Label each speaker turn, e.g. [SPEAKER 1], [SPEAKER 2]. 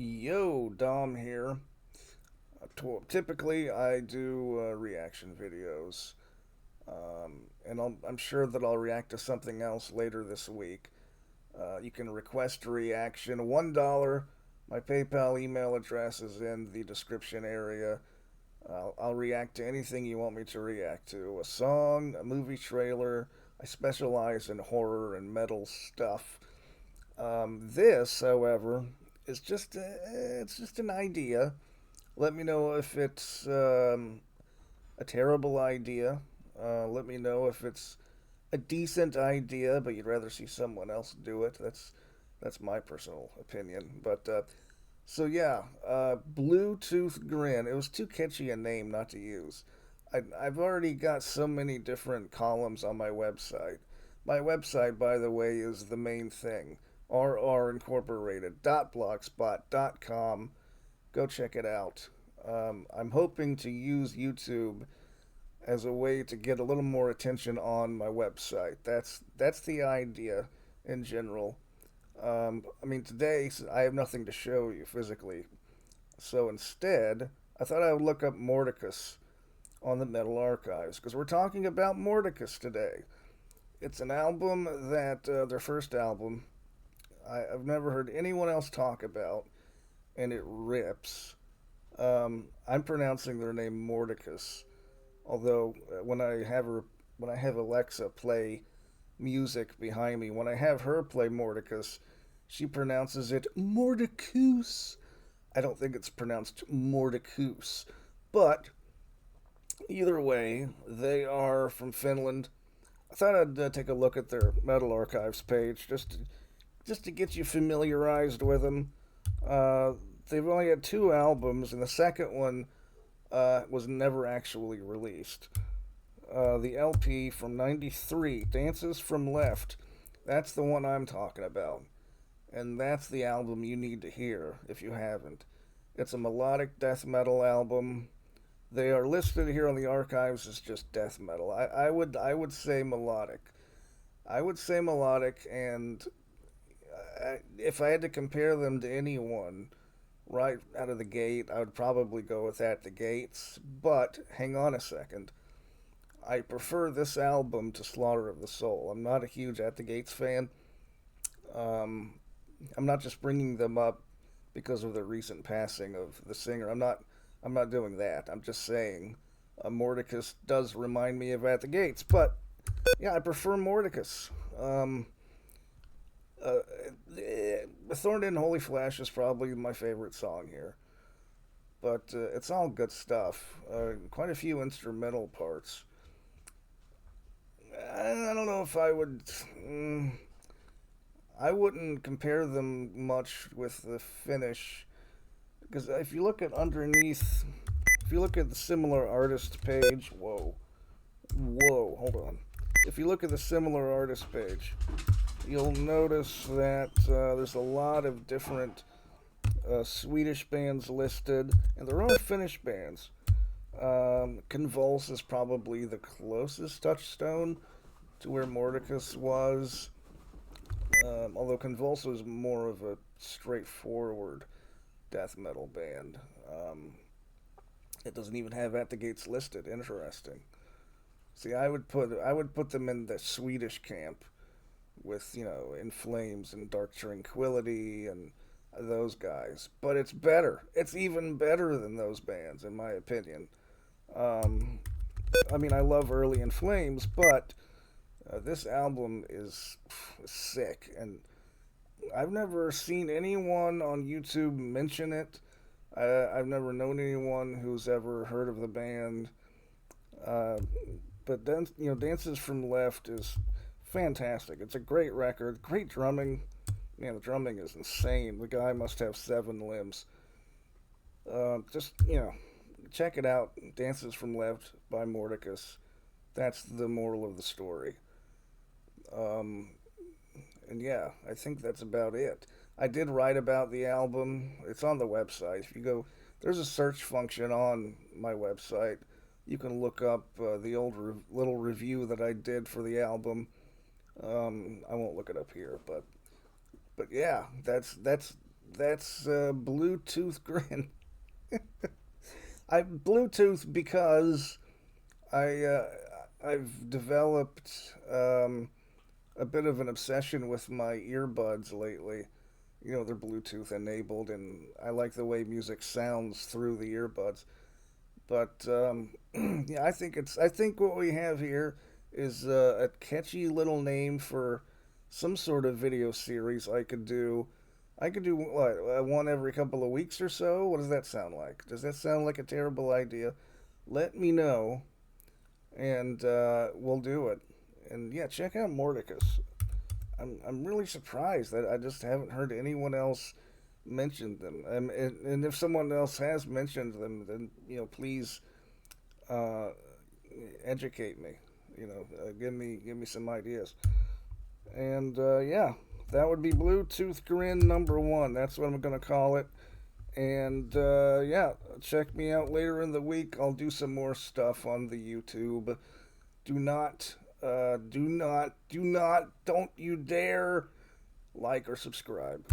[SPEAKER 1] Yo, Dom here. Typically, I do reaction videos, and I'm sure that I'll react to something else later this week. You can request a reaction. $1. My PayPal email address is in the description area. I'll react to anything you want me to react to. A song, a movie trailer. I specialize in horror and metal stuff. This, however, is it's just an idea. Let me know if it's a terrible idea. Let me know if it's a decent idea, but you'd rather see someone else do it. That's my personal opinion. Bluetooth GRIN. It was too catchy a name not to use. I've already got so many different columns on my website. My website, by the way, is the main thing. rrincorporated.blogspot.com. Go check it out. I'm hoping to use YouTube as a way to get a little more attention on my website. That's the idea in general. Today I have nothing to show you physically, so instead I thought I would look up Mordecus on the Metal Archives because we're talking about Mordecus today. It's an album that their first album I've never heard anyone else talk about, and it rips. I'm pronouncing their name Mordecus, although when I have Alexa play music behind me, when I have her play Mordecus, she pronounces it Mordecus. I don't think it's pronounced Mordecus, but either way, they are from Finland. I thought I'd take a look at their Metal Archives page just to get you familiarized with them. Uh, they've only had two albums, and the second one was never actually released. The LP from '93, Dances from Left, that's the one I'm talking about. And that's the album you need to hear if you haven't. It's a melodic death metal album. They are listed here on the archives as just death metal. I would say melodic. I would say melodic, and if I had to compare them to anyone right out of the gate, I would probably go with At the Gates. But hang on a second. I prefer this album to Slaughter of the Soul. I'm not a huge At the Gates fan. Um, I'm not just bringing them up because of the recent passing of the singer. I'm not doing that. I'm just saying Mordecus does remind me of At the Gates, but yeah, I prefer Mordecus. Uh, Thorn in Holy Flash is probably my favorite song here, but it's all good stuff. Quite a few instrumental parts. I don't know if I would. I wouldn't compare them much with the finish because if you look at the similar artist page, hold on. If you look at the similar artist page, you'll notice that there's a lot of different Swedish bands listed, and there are Finnish bands. Convulse is probably the closest touchstone to where Mordecus was, although Convulse was more of a straightforward death metal band. It doesn't even have At the Gates listed. Interesting. See, I would put them in the Swedish camp with In Flames and Dark Tranquillity and those guys. But it's better. It's even better than those bands, in my opinion. Um, I love early In Flames, but this album is sick, and I've never seen anyone on YouTube mention it. I've never known anyone who's ever heard of the band. Uh, but then, Dances from Left is fantastic. It's a great record, great drumming. Man, the drumming is insane. The guy must have seven limbs. Just check it out. Dances from Left by Mordecus. That's the moral of the story. Um, and yeah, I think that's about it. I did write about the album. It's on the website. If you go, there's a search function on my website. You can look up the old little review that I did for the album. I won't look it up here, but yeah, That's Bluetooth GRIN. I Bluetooth because I I've developed a bit of an obsession with my earbuds lately. You know, they're Bluetooth enabled, and I like the way music sounds through the earbuds. But yeah, I think what we have here is a catchy little name for some sort of video series I could do. I could do what, one every couple of weeks or so. What does that sound like? Does that sound like a terrible idea? Let me know, and we'll do it. And yeah, check out Mordicus. I'm really surprised that I just haven't heard anyone else mention them. And if someone else has mentioned them, then please uh, educate me. Give me some ideas. And yeah, that would be Bluetooth GRIN number one. That's what I'm gonna call it. And yeah, check me out later in the week. I'll do some more stuff on the YouTube. Do not, don't you dare like or subscribe.